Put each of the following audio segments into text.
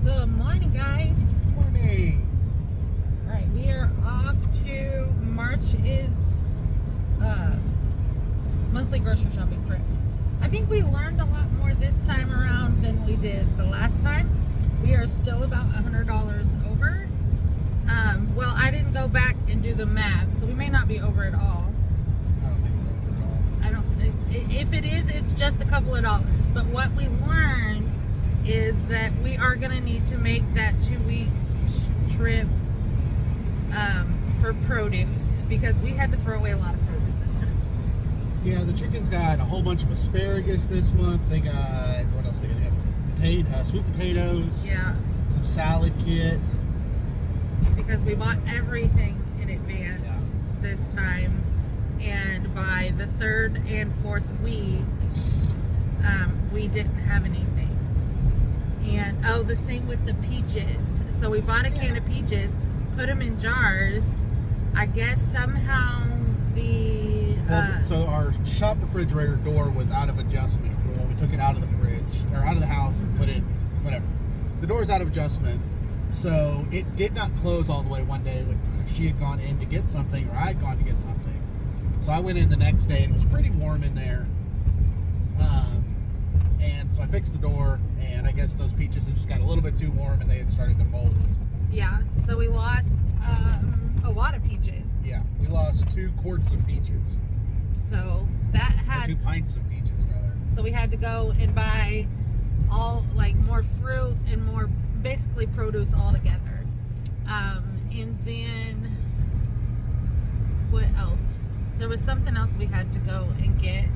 Good morning, guys. Morning. All right, we are off to March is monthly grocery shopping trip. I think we learned a lot more this time around than we did the last time. We are still about $100 over. Well, I didn't go back and do the math, so we may not be over at all. I don't think we're over at all. If it is, it's just a couple of dollars. But what we learned is that we are going to need to make that 2-week trip for produce, because we had to throw away a lot of produce this time. Yeah, the chickens got a whole bunch of asparagus this month. They got, what else they got? They got sweet potatoes. Yeah. Some salad kit. Because we bought everything in advance this time. And by the 3rd and 4th week, we didn't have anything. And, the same with the peaches. So we bought a can of peaches, put them in jars. I guess somehow so our shop refrigerator door was out of adjustment for when we took it out of the fridge, or out of the house and put it, whatever. The door's out of adjustment. So it did not close all the way one day when she had gone in to get something, or I'd gone to get something. So I went in the next day and it was pretty warm in there. And so I fixed the door, and I guess those peaches had just got a little bit too warm and they had started to mold. Yeah, so we lost a lot of peaches. Yeah, we lost 2 quarts of peaches. So that had... Or 2 pints of peaches, rather. So we had to go and buy more fruit and more, basically produce all together. And then, what else? There was something else we had to go and get,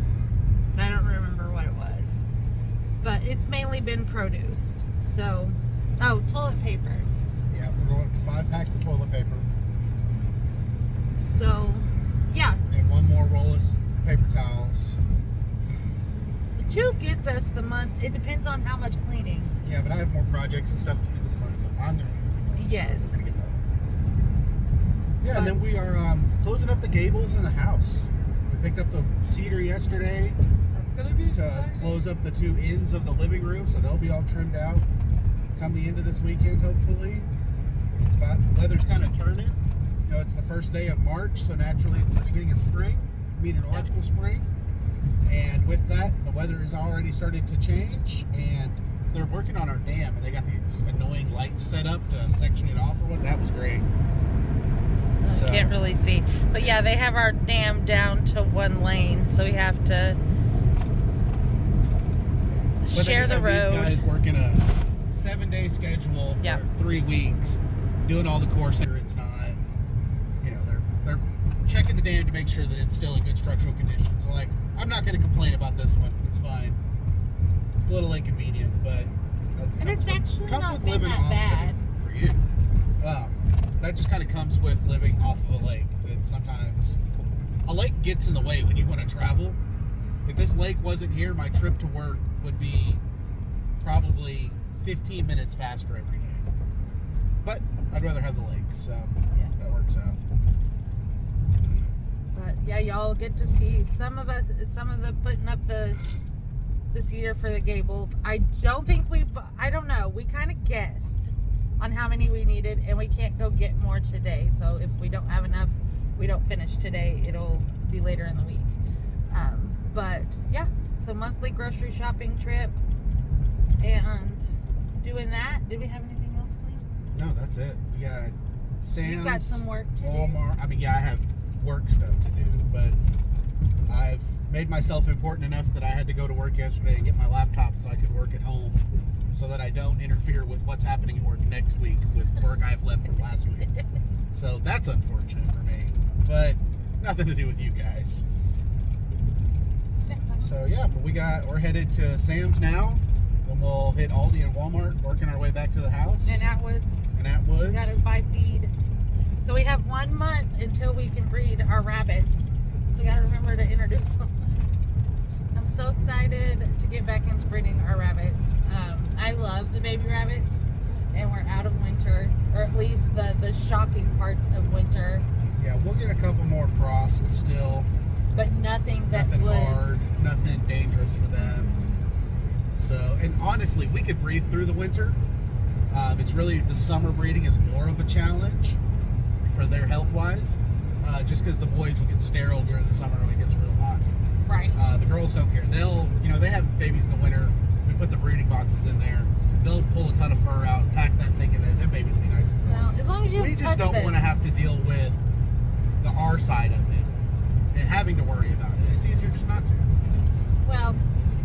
but I don't remember what it was. But it's mainly been produce. So, toilet paper. Yeah, we're going up to 5 packs of toilet paper. So, yeah. And 1 more roll of paper towels. 2 gets us the month. It depends on how much cleaning. Yeah, but I have more projects and stuff to do this month, so I'm going to use more. Yes. Yeah, and then we are closing up the gables in the house. We picked up the cedar yesterday. That's going to be exciting. Close up the 2 ends of the living room, so they'll be all trimmed out come the end of this weekend, hopefully. The weather's kind of turning. You know, it's the first day of March, so naturally it's the beginning of spring, meteorological spring. And with that, the weather has already started to change, and they're working on our dam, and they got these annoying lights set up to section it off or what. That was great. So. Can't really see. But yeah, they have our dam down to 1 lane, so we have to share the road. These guys working a 7-day schedule for 3 weeks, doing all the courses. It's not, they're checking the dam to make sure that it's still in good structural condition. So, I'm not going to complain about this one. It's fine. It's a little inconvenient, but it's actually not been that bad for you. That just kind of comes with living off of a lake. That sometimes a lake gets in the way when you want to travel. If this lake wasn't here, my trip to work would be probably 15 minutes faster every day. But I'd rather have the lake, so that works out. But yeah, y'all get to see some of the putting up the cedar for the gables. I don't know. We kind of guessed on how many we needed, and we can't go get more today. So if we don't have enough, we don't finish today. It'll be later in the week. But yeah, so monthly grocery shopping trip, and doing that. Did we have anything else planned? No, that's it. We got Sam's. You've got some work to Walmart. I have work stuff to do, but I've made myself important enough that I had to go to work yesterday and get my laptop so I could work at home, so that I don't interfere with what's happening at work next week with work I've left from last week. So that's unfortunate for me, but nothing to do with you guys. So yeah, but we're headed to Sam's now. Then we'll hit Aldi and Walmart, working our way back to the house. And Atwoods. We gotta buy feed. So we have 1 month until we can breed our rabbits. So we gotta remember to introduce them. I'm so excited to get back into breeding our rabbits. I love the baby rabbits, and we're out of winter, or at least the shocking parts of winter. Yeah, we'll get a couple more frosts still. But nothing hard, nothing dangerous for them. So, and honestly, we could breed through the winter. It's really, the summer breeding is more of a challenge for their health-wise, just because the boys will get sterile during the summer when it gets real hot. Right. The girls don't care. They'll, they have babies in the winter. We put the breeding boxes in there. They'll pull a ton of fur out, pack that thing in there. Them babies will be nice and warm. Well, as long as you We just don't want to have to deal with the R side of it and having to worry about it. It's easier just not to. Well,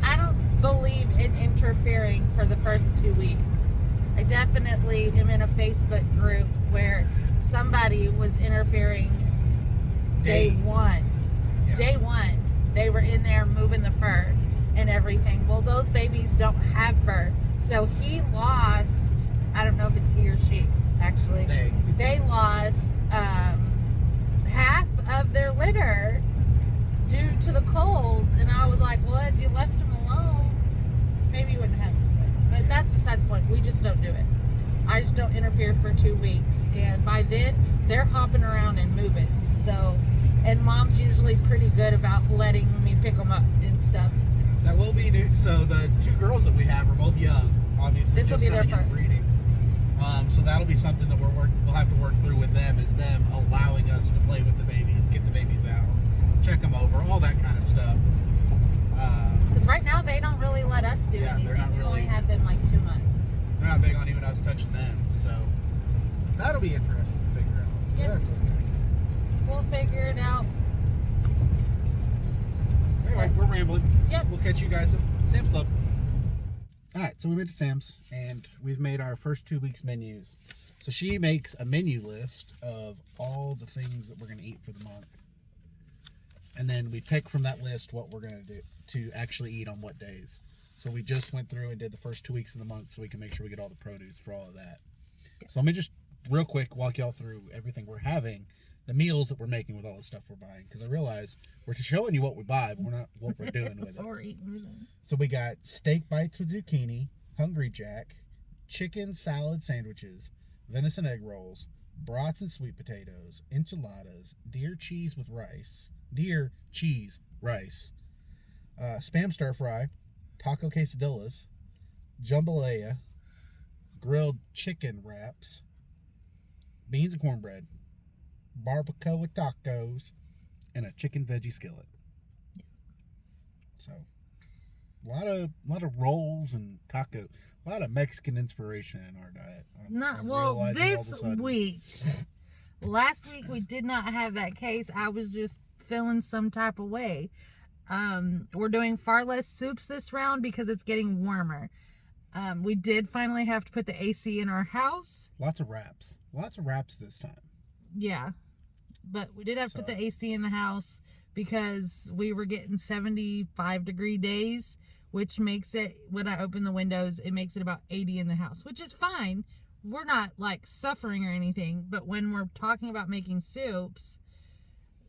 I don't believe in interfering for the first 2 weeks. I definitely am in a Facebook group where somebody was interfering day Days. one. Yeah. Day one, they were in there moving the fur and everything. Well, those babies don't have fur. So he lost, I don't know if it's he or she, actually. They lost half of their litter due to the colds. And I was like, well, had you left them alone, maybe you wouldn't have them. But that's besides the point. We just don't do it. I just don't interfere for 2 weeks. And by then, they're hopping around and moving. So, and mom's usually pretty good about letting me pick them up and stuff. That will be new. So the 2 girls that we have are both young, obviously. This will just be their coming in first. breeding. So that'll be something that we'll have to work through with them, is them allowing us to play with the babies, get the babies out, check them over, all that kind of stuff. Because right now they don't really let us do Yeah, anything. they're not We've only really- had them like 2 months. They're not big on even us touching them, so that'll be interesting to figure out. Yep. That's okay. We'll figure it out. Anyway, we're rambling. Yep. We'll catch you guys at Sam's Club. All right, so we went to Sam's, and we've made our first 2 weeks menus. So she makes a menu list of all the things that we're going to eat for the month. And then we pick from that list what we're going to do to actually eat on what days. So we just went through and did the first 2 weeks of the month so we can make sure we get all the produce for all of that. So let me just real quick walk y'all through everything we're having, the meals that we're making with all the stuff we're buying. Because I realize we're showing you what we buy, but we're not what we're doing with it. Or eating with them. So we got steak bites with zucchini, Hungry Jack, chicken salad sandwiches, venison egg rolls, brats and sweet potatoes, enchiladas, deer cheese rice, spam stir fry, taco quesadillas, jambalaya, grilled chicken wraps, beans and cornbread, barbacoa tacos, and a chicken veggie skillet. So, a lot of rolls and taco, a lot of Mexican inspiration in our diet. I'm Well, realizing all of a this sudden. week, last week we did not have that case. I was just feeling some type of way. We're doing far less soups this round because it's getting warmer. We did finally have to put the AC in our house. Lots of wraps this time. Yeah, but we did have to put the AC in the house because we were getting 75-degree days, which makes it, when I open the windows, it makes it about 80 in the house, which is fine. We're not like suffering or anything, but when we're talking about making soups,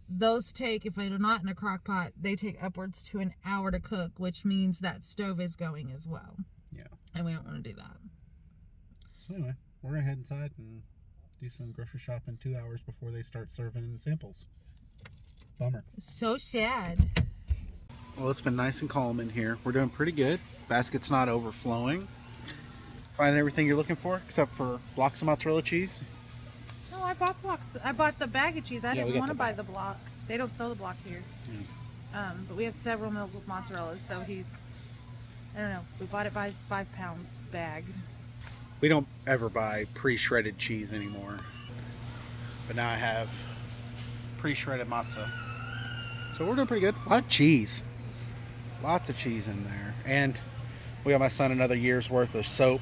those take, if they're not in a crock pot, they take upwards to an hour to cook, which means that stove is going as well. Yeah. And we don't want to do that. So anyway, we're going to head inside and do some grocery shopping 2 hours before they start serving samples. Bummer. So sad. Well, it's been nice and calm in here. We're doing pretty good. Basket's not overflowing. Finding everything you're looking for, except for blocks of mozzarella cheese. No, I bought blocks. I bought the bag of cheese. I Yeah, we didn't got want to the buy block. the block. They don't sell the block here. But we have several meals with mozzarella, so he's, I don't know, we bought it by 5 pounds bag. We don't ever buy pre-shredded cheese anymore. But now I have pre-shredded matzah. So we're doing pretty good. A lot of cheese. Lots of cheese in there. And we got my son another year's worth of soap.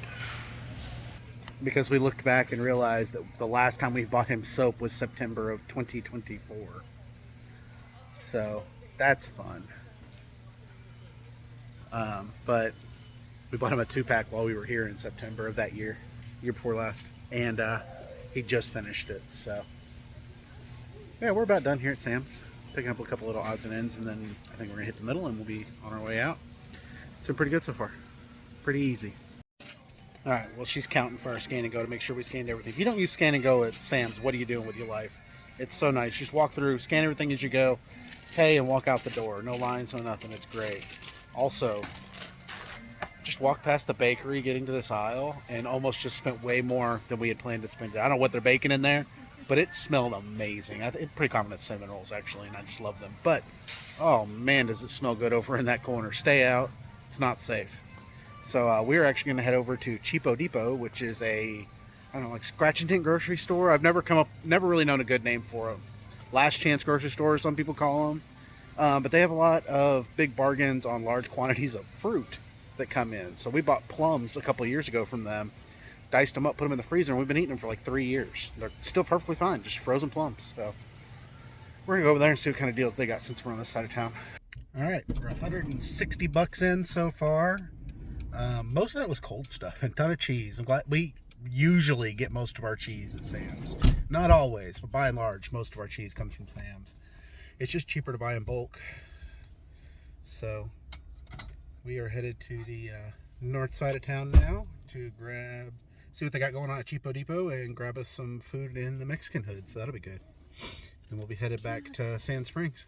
Because we looked back and realized that the last time we bought him soap was September of 2024. So that's fun. But we bought him a 2-pack while we were here in September of that year before last. And he just finished it. So yeah, we're about done here at Sam's. Picking up a couple little odds and ends, and then I think we're gonna hit the middle and we'll be on our way out. It's been pretty good so far. Pretty easy. All right, well, she's counting for our scan and go to make sure we scanned everything. If you don't use scan and go at Sam's, what are you doing with your life? It's so nice. Just walk through, scan everything as you go, pay, and walk out the door. No lines, no nothing. It's great. Also, just just walked past the bakery getting to this aisle and almost just spent way more than we had planned to spend. I don't know what they're baking in there, but it smelled amazing. It's pretty common at cinnamon rolls, actually, and I just love them. But, oh man, does it smell good over in that corner. Stay out. It's not safe. So we're actually going to head over to Cheapo Depot, which is a, I don't know, like scratch and dent grocery store. I've never really known a good name for them. Last chance grocery store, some people call them. But they have a lot of big bargains on large quantities of fruit that come in. So we bought plums a couple of years ago from them, diced them up, put them in the freezer, and we've been eating them for like 3 years. They're still perfectly fine, just frozen plums. So we're gonna go over there and see what kind of deals they got since we're on this side of town. All right, we're 160 bucks in so far. Most of that was cold stuff, and a ton of cheese. I'm glad we usually get most of our cheese at Sam's. Not always, but by and large, most of our cheese comes from Sam's. It's just cheaper to buy in bulk. So we are headed to the north side of town now to see what they got going on at Cheapo Depot and grab us some food in the Mexican hood. So that'll be good. Then we'll be headed back to Sand Springs.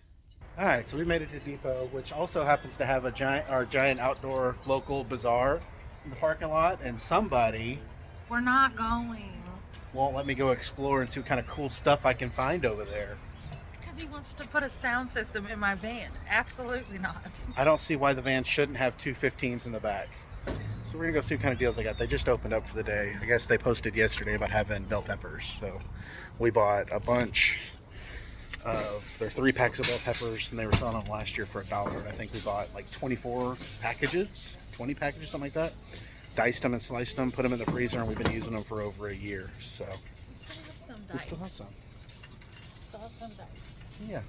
All right, so we made it to Depot, which also happens to have our giant outdoor local bazaar in the parking lot. And somebody, We're not going. won't let me go explore and see what kind of cool stuff I can find over there. He wants to put a sound system in my van. Absolutely not. I don't see why the van shouldn't have two 15s in the back. So we're gonna go see what kind of deals they got. They just opened up for the day. I guess they posted yesterday about having bell peppers. So we bought a bunch of their 3 packs of bell peppers, and they were selling them last year for $1. And I think we bought like 24 packages, 20 packages, something like that. Diced them and sliced them, put them in the freezer, and we've been using them for over a year. So We still have some. Yeah,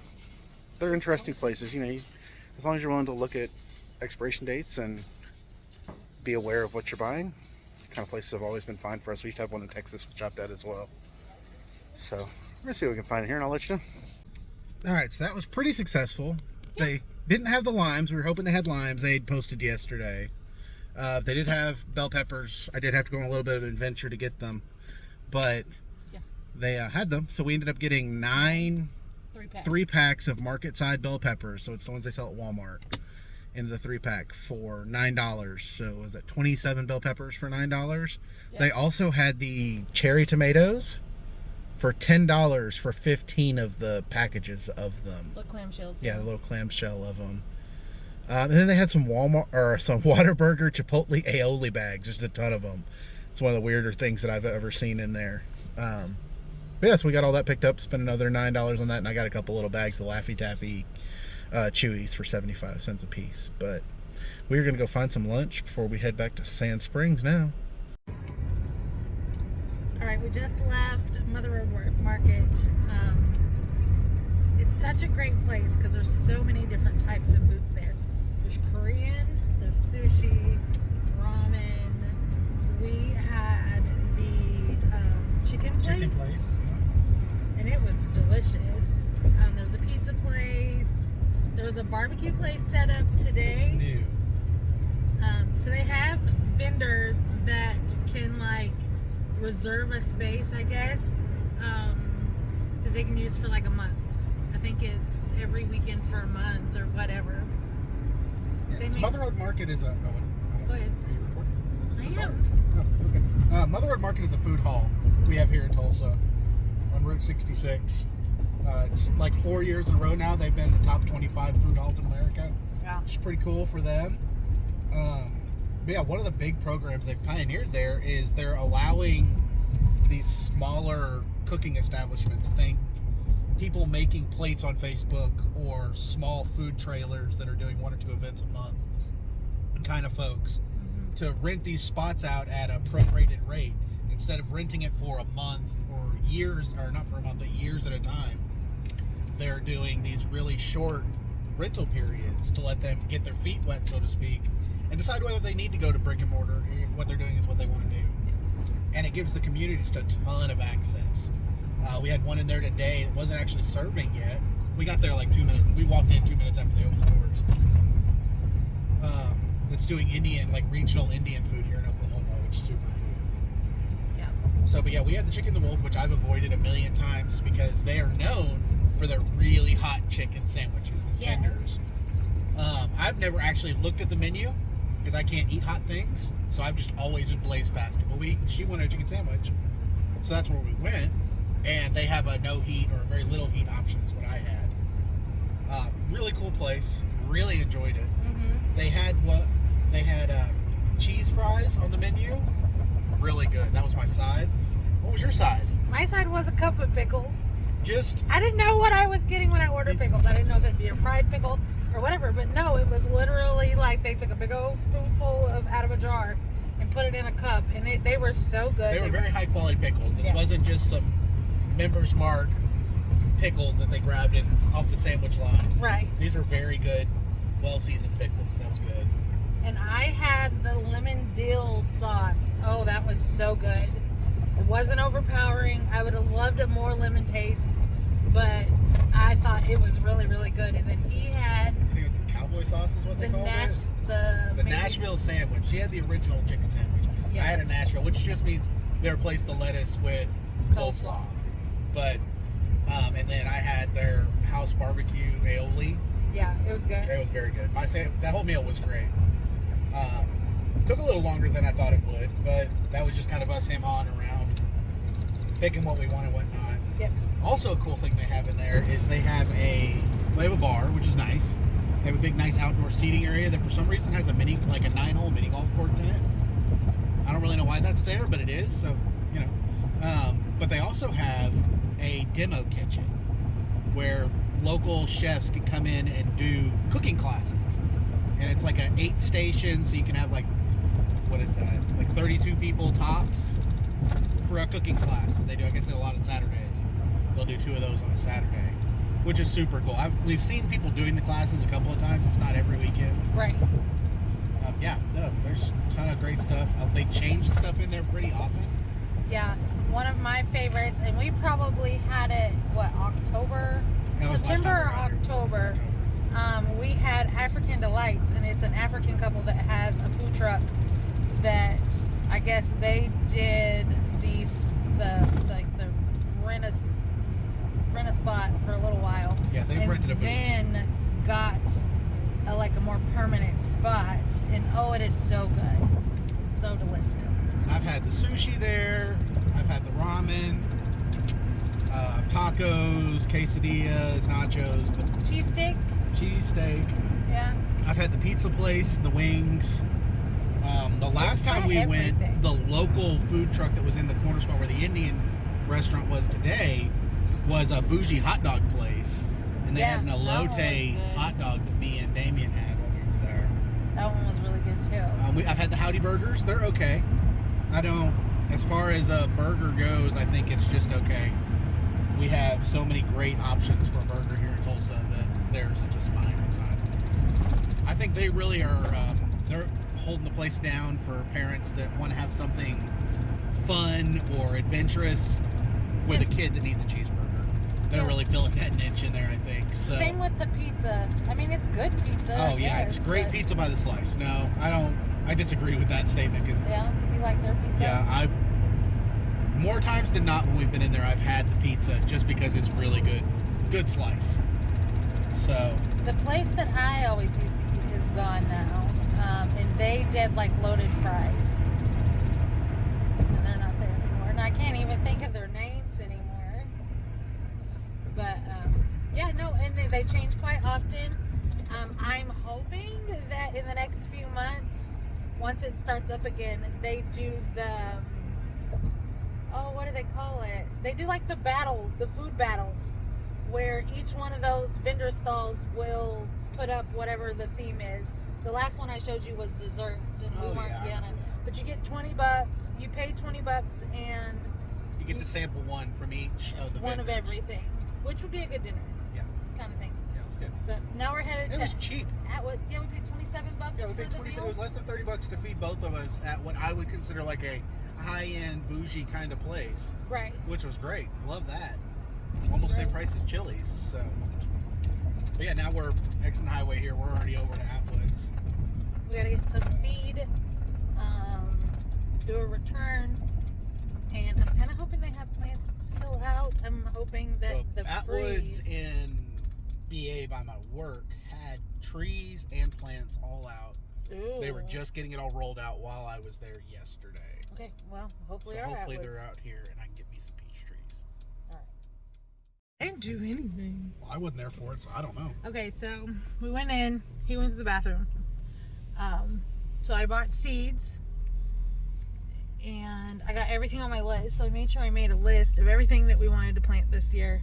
they're interesting places. You know, as long as you're willing to look at expiration dates and be aware of what you're buying, it's the kind of places have always been fine for us. We used to have one in Texas we chopped at as well. So we're gonna see what we can find in here, and I'll let you know. All right, so that was pretty successful. Yeah. They didn't have the limes. We were hoping they had limes. They had posted yesterday. They did have bell peppers. I did have to go on a little bit of an adventure to get them, but they had them. So we ended up getting 3 packs of market side bell peppers. So it's the ones they sell at Walmart into the 3-pack for $9. So was that 27 bell peppers for $9? Yep. They also had the cherry tomatoes for $10 for 15 of the packages of them. Little clamshells. Yeah, the little clamshell of them. And then they had some Whataburger Chipotle aioli bags, just a ton of them. It's one of the weirder things that I've ever seen in there. But yeah, so we got all that picked up, spent another $9 on that, and I got a couple little bags of Laffy Taffy Chewies for 75 cents a piece. But we're going to go find some lunch before we head back to Sand Springs now. All right, we just left Mother Road Market. It's such a great place because there's so many different types of foods there. There's Korean, there's sushi, ramen. We had the chicken place. And it was delicious. There's a pizza place. There was a barbecue place set up today. It's new. So they have vendors that can like reserve a space, I guess, that they can use for like a month. I think it's every weekend for a month or whatever. Yeah, so Mother Road Market is a... Go ahead. Are you recording? I am. Oh, okay. Mother Road Market is a food hall we have here in Tulsa on Route 66. It's like 4 years in a row now. They've been the top 25 food halls in America. Yeah. Which is pretty cool for them. But yeah, one of the big programs they've pioneered there is they're allowing these smaller cooking establishments, think people making plates on Facebook or small food trailers that are doing 1 or 2 events a month, and kind of folks, to rent these spots out at a prorated rate instead of renting it for a month or years, or not for a month, but years at a time. They're doing these really short rental periods to let them get their feet wet, so to speak, and decide whether they need to go to brick and mortar or if what they're doing is what they want to do. And it gives the community just a ton of access. We had one in there today that wasn't actually serving yet. We got there like 2 minutes. We walked in 2 minutes after they opened the doors. That's doing Indian, like regional Indian food here in Oklahoma, which is super cool. Yeah. So, but yeah, we had the Chicken the Wolf, which I've avoided a million times because they are known for their really hot chicken sandwiches and tenders. I've never actually looked at the menu, because I can't eat hot things, so I've just always just blazed past it. But she wanted a chicken sandwich, so that's where we went, and they have a no heat or a very little heat option is what I had. Really cool place. Really enjoyed it. Mm-hmm. They had cheese fries on the menu. Really good. That was my side. What was your side? My side was a cup of pickles. I didn't know what I was getting when I ordered pickles. I didn't know if it'd be a fried pickle or whatever, but no, it was literally like they took a big old spoonful out of a jar and put it in a cup, and they were so good. They were very high quality pickles. This wasn't just some Members Mark pickles that they grabbed off the sandwich line. Right. These were very good, well seasoned pickles. That was good. And I had the lemon dill sauce. Oh, that was so good. It wasn't overpowering. I would have loved a more lemon taste, but I thought it was really, really good. And then he had... I think it was a cowboy sauce is what they called it. The Nashville sandwich. She had the original chicken sandwich. Yeah. I had a Nashville, which just means they replaced the lettuce with coleslaw. But, and then I had their house barbecue aioli. Yeah, it was good. It was very good. That whole meal was great. Took a little longer than I thought it would, but that was just kind of us him-hawing around, picking what we want and what not. Yep. Also, a cool thing they have in there is they have a bar, which is nice. They have a big, nice outdoor seating area that for some reason has a 9-hole mini golf course in it. I don't really know why that's there, but it is. So, but they also have a demo kitchen where local chefs can come in and do cooking classes. And it's like an 8 station, so you can have what is that? 32 people tops for a cooking class that they do. I guess a lot of Saturdays. They'll do 2 of those on a Saturday, which is super cool. We've seen people doing the classes a couple of times. It's not every weekend. Right. There's a ton of great stuff. They change stuff in there pretty often. Yeah, one of my favorites, and we probably had it, September or October. We had African Delights, and it's an African couple that has a food truck that I guess they did the rent a spot for a little while. Yeah, they rented a booth. Then got a more permanent spot, and it is so good. It's so delicious. And I've had the sushi there. I've had the ramen, tacos, quesadillas, nachos, the cheese steak. Yeah. I've had the pizza place, the wings. The last time we went, the local food truck that was in the corner spot where the Indian restaurant was today was a bougie hot dog place. And they had an elote hot dog that me and Damien had when we were there. That one was really good too. I've had the Howdy Burgers. They're okay. As far as a burger goes, I think it's just okay. We have so many great options for a burger here in Tulsa that theirs is just fine. It's not. I think they really are. They're holding the place down for parents that want to have something fun or adventurous with a kid that needs a cheeseburger. They're really filling that niche in there, I think. So. Same with the pizza. I mean, it's good pizza. Oh yeah, it's great pizza by the slice. No, I don't. I disagree with that statement because. Yeah, you like their pizza. Yeah, more times than not when we've been in there, I've had the pizza just because it's really good slice. So. The place that I always used to eat is gone now, and they did loaded fries, and they're not there anymore. And I can't even think of their names anymore. But and they change quite often. I'm hoping that in the next few months, once it starts up again, they do the what do they call it? They do the battles, the food battles, where each one of those vendor stalls will put up whatever the theme is. The last one I showed you was desserts, and we weren't getting it. But you get $20. You pay $20, and you get to sample one from each of the one vendors. of everything, which would be a good dinner. Yeah. Kind of thing. Yeah, it was good. But now we're headed to. It was cheap. Atwoods. Yeah, we paid $27. Yeah, we paid $27. It was less than $30 to feed both of us at what I would consider a high-end bougie kind of place. Right. Which was great. Love that. Almost same price as Chili's. So. But yeah, now we're exiting the highway here. We're already over to Atwoods. We gotta get some feed, do a return, and I'm kind of hoping they have plants still out. I'm hoping that the Atwoods in BA by my work had trees and plants all out. Ooh. They were just getting it all rolled out while I was there yesterday. Okay, well, hopefully they're out here and I can get me some peach trees. All right. I didn't do anything. Well, I wasn't there for it, so I don't know. Okay, so we went in. He went to the bathroom. So I bought seeds. And I got everything on my list. So I made sure I made a list of everything that we wanted to plant this year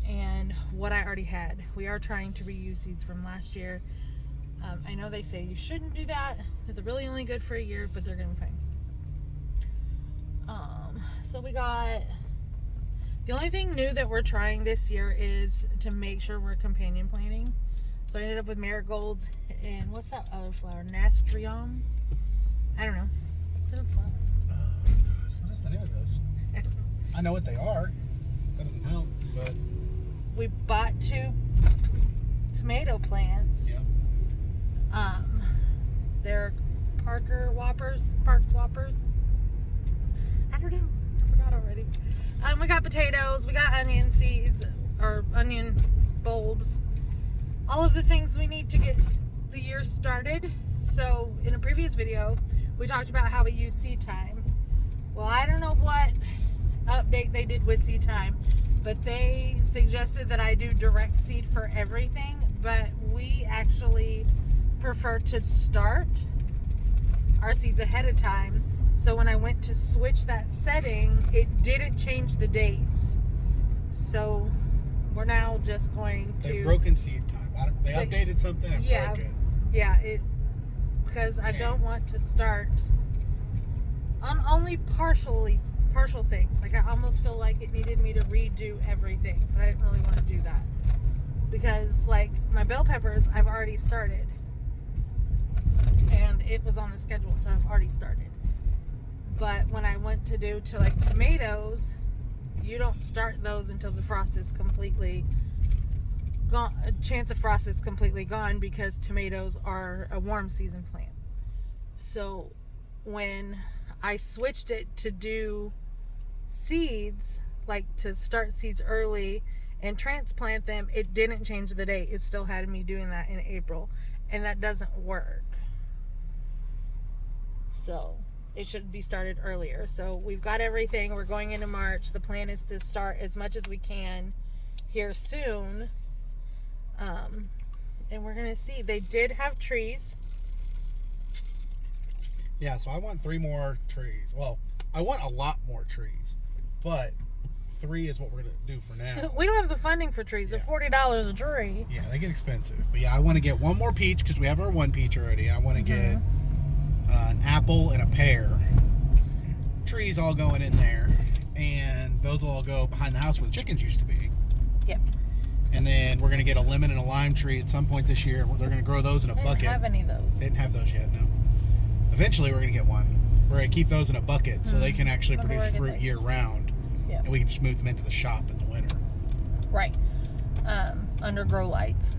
and what I already had. We are trying to reuse seeds from last year. I know they say you shouldn't do that they're really only good for a year, but they're gonna be fine. So we got, the only thing new that we're trying this year is to make sure we're companion planting. So I ended up with marigolds and what's that other flower? Nasturtium? I don't know. It's a flower. What is the name of those? I know what they are. That doesn't help, but we bought 2 tomato plants. yeah. They're Parks Whoppers. I don't know. I forgot already. We got potatoes. We got onion seeds or onion bulbs. All of the things we need to get the year started. So in a previous video, we talked about how we use seed time. Well, I don't know what update they did with seed time, but they suggested that I do direct seed for everything, but we actually prefer to start our seeds ahead of time. So when I went to switch that setting, it didn't change the dates. So we're now just going to... They've broken seed time. They updated something and broke it. Yeah, because I don't want to start on only partial things. Like I almost feel like it needed me to redo everything, but I didn't really want to do that. Because like my bell peppers, I've already started. And it was on the schedule to have already started. But when I went to do to like tomatoes, you don't start those until the frost is completely gone. A chance of frost is completely gone because tomatoes are a warm season plant. So when I switched it to do seeds, like to start seeds early and transplant them, it didn't change the date. It still had me doing that in April, and that doesn't work. So it should be started earlier. So we've got everything. We're going into March. The plan is to start as much as we can here soon. And we're going to see. They did have trees. Yeah, so I want 3 more trees. Well, I want a lot more trees, but 3 is what we're going to do for now. We don't have the funding for trees. They're $40 a tree. Yeah, they get expensive. But yeah, I want to get 1 more peach because we have our 1 peach already. I want to get an apple and a pear. Trees all going in there. And those will all go behind the house where the chickens used to be. Yep. And then we're going to get a lemon and a lime tree at some point this year. They're going to grow those in a bucket. They didn't have any of those. They didn't have those yet, no. Eventually, we're going to get one. We're going to keep those in a bucket so they can actually produce fruit year round. Yep. And we can just move them into the shop in the winter. Right. Under grow lights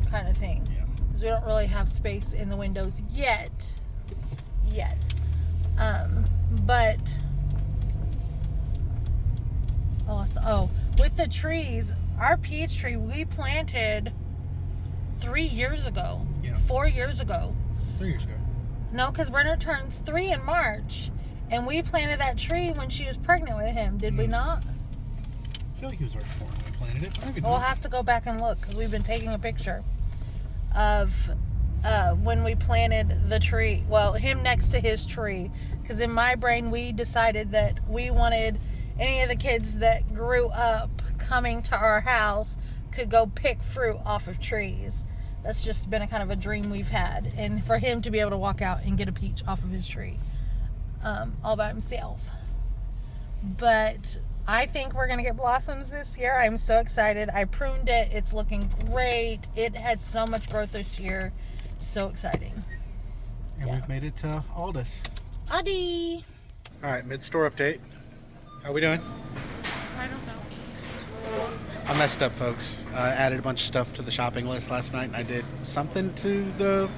kind of thing. Yeah. Because we don't really have space in the windows yet. But with the trees, our peach tree we planted 3 years ago. Yeah. 4 years ago. 3 years ago. No, because Brenner turns 3 in March, and we planted that tree when she was pregnant with him. Did we not? I feel like he was already born when we planted it. But We'll have to go back and look because we've been taking a picture of when we planted the tree. Well, him next to his tree. Because in my brain, we decided that we wanted any of the kids that grew up coming to our house could go pick fruit off of trees. That's just been a kind of a dream we've had. And for him to be able to walk out and get a peach off of his tree all by himself. But I think we're going to get blossoms this year. I'm so excited. I pruned it. It's looking great. It had so much growth this year. So exciting. And we've made it to Aldi's. Aldi. All right, mid-store update. How we doing? I don't know. I messed up, folks. I added a bunch of stuff to the shopping list last night, and I did something to the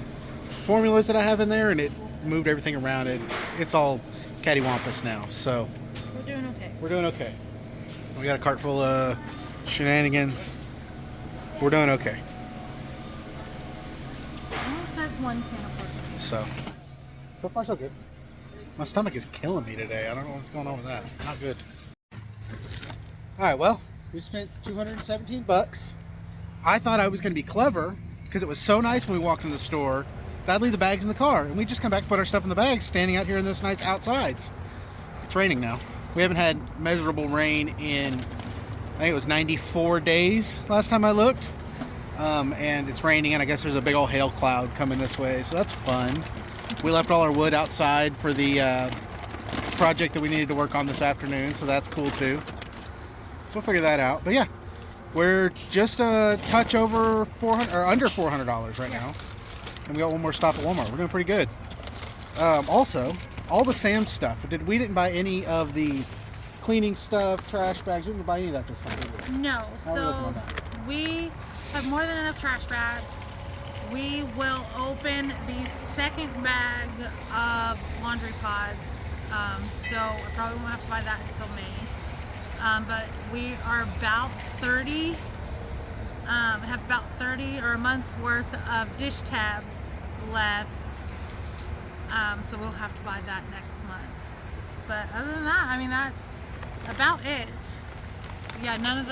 formulas that I have in there, and it moved everything around. It's all cattywampus now, so We're doing okay. we're doing okay. We got a cart full of shenanigans. We're doing okay. It only says 1 can of pork. So far so good. My stomach is killing me today. I don't know what's going on with that. Not good. All right, well, we spent $217. I thought I was going to be clever because it was so nice when we walked in the store that I'd leave the bags in the car, and we just come back and put our stuff in the bags standing out here in this nice outsides. It's raining now. We haven't had measurable rain in, I think it was 94 days last time I looked. And it's raining, and I guess there's a big old hail cloud coming this way, so that's fun. We left all our wood outside for the project that we needed to work on this afternoon, so that's cool too. So we'll figure that out. But yeah, we're just a touch over $400 or under $400 right now, and we got one more stop at Walmart. We're doing pretty good. Also, all the Sam stuff. We didn't buy any of the cleaning stuff, trash bags. We didn't buy any of that this time, did we? No. So we have more than enough trash bags. We will open the second bag of laundry pods. So I probably won't have to buy that until May. But we are about 30, have about 30 or a month's worth of dish tabs left. So we'll have to buy that next month. But other than that, I mean, that's about it. Yeah, none of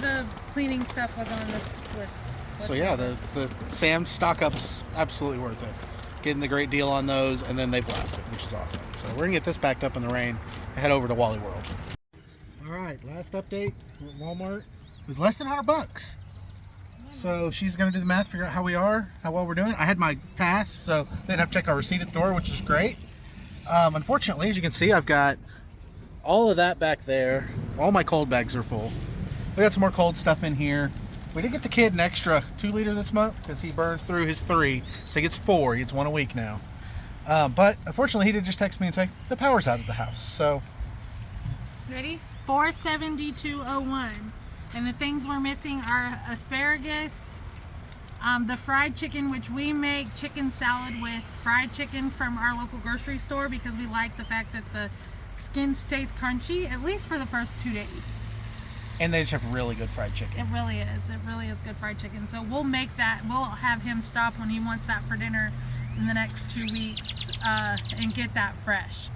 the cleaning stuff was on this list. So yeah, the Sam stock up's absolutely worth it. Getting the great deal on those, and then they've lasted, which is awesome. So we're gonna get this backed up in the rain and head over to Wally World. All right, last update at Walmart. It was less than $100. So she's gonna do the math, figure out how well we're doing. I had my pass, so they didn't have to check our receipt at the door, which is great. Unfortunately, as you can see, I've got all of that back there. All my cold bags are full. We got some more cold stuff in here. We did get the kid an extra 2-liter this month because he burned through his 3, so he gets 4. He gets 1 a week now. But unfortunately, he did just text me and say the power's out of the house. So ready? 472.01, and the things we're missing are asparagus, the fried chicken, which we make chicken salad with fried chicken from our local grocery store because we like the fact that the skin stays crunchy at least for the first 2 days. And they just have really good fried chicken. It really is. It really is good fried chicken. So we'll make that. We'll have him stop when he wants that for dinner in the next 2 weeks and get that fresh.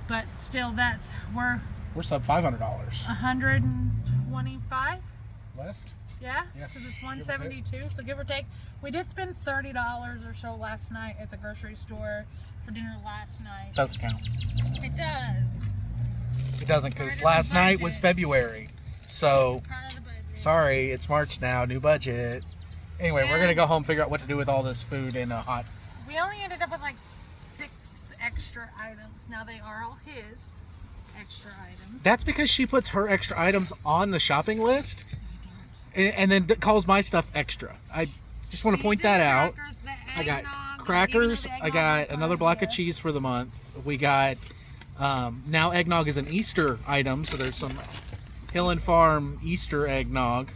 But still, we're sub $500. 125 left. Yeah, because it's 172. So give or take. We did spend $30 or so last night at the grocery store for dinner last night. Doesn't count. It does. It doesn't, because last night was February. So, sorry, it's March now, new budget. Anyway, we're going to go home, figure out what to do with all this food in a hot. We only ended up with like 6 extra items. Now they are all his extra items. That's because she puts her extra items on the shopping list and then calls my stuff extra. I just want to point that out. I got crackers. I got another block of cheese for the month. We got, now eggnog is an Easter item, so there's some Hill and Farm Easter eggnog.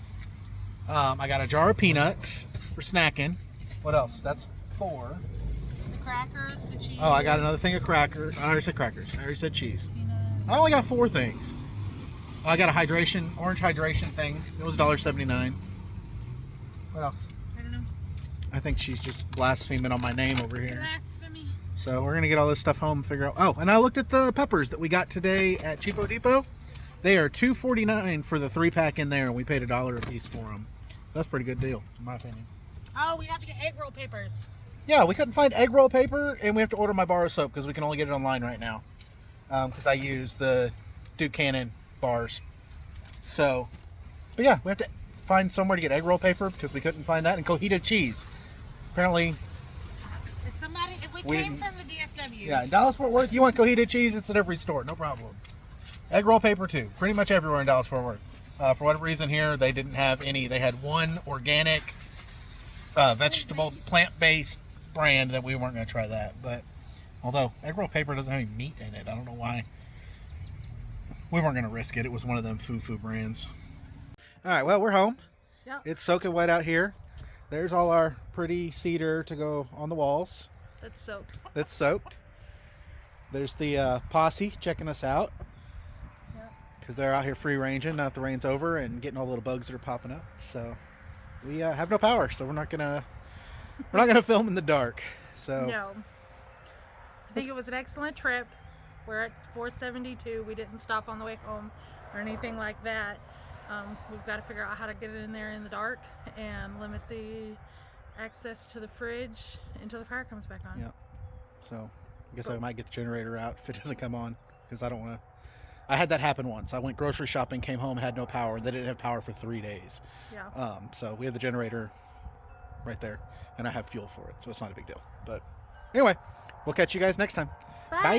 I got a jar of peanuts for snacking. What else? That's 4. The crackers, the cheese. Oh, I got another thing of crackers. I already said crackers. I already said cheese. I only got 4 things. I got a orange hydration thing. It was $1.79. What else? I don't know. I think she's just blaspheming on my name over here. Blasphemy. So we're gonna get all this stuff home and figure out. Oh, and I looked at the peppers that we got today at Cheapo Depot. They are $2.49 for the 3-pack in there, and we paid $1 a piece for them. That's a pretty good deal, in my opinion. Oh, we have to get egg roll papers. Yeah, we couldn't find egg roll paper, and we have to order my bar of soap because we can only get it online right now. Because I use the Duke Cannon bars. So, but yeah, we have to find somewhere to get egg roll paper because we couldn't find that, and Cojita cheese. Apparently, If we came from the DFW. Yeah, in Dallas-Fort Worth, you want Cojita cheese, it's at every store, no problem. Egg roll paper too, pretty much everywhere in Dallas-Fort Worth. For whatever reason here, they didn't have any. They had one organic, vegetable, plant-based brand that we weren't going to try that. But although egg roll paper doesn't have any meat in it, I don't know why. We weren't going to risk it. It was one of them foo-foo brands. All right, well, we're home. Yep. It's soaking wet out here. There's all our pretty cedar to go on the walls. That's soaked. There's the posse checking us out. Because they're out here free ranging now that the rain's over and getting all the little bugs that are popping up. So we have no power, so we're not gonna film in the dark. So No. I think it was an excellent trip. We're at 472. We didn't stop on the way home or anything like that. We've got to figure out how to get it in there in the dark and limit the access to the fridge until the power comes back on. yeah. So I guess I might get the generator out if it doesn't come on, because I don't want to. I had that happen once. I went grocery shopping, came home, had no power. They didn't have power for 3 days. Yeah. So we have the generator right there, and I have fuel for it, so it's not a big deal. But anyway, we'll catch you guys next time. Bye. Bye.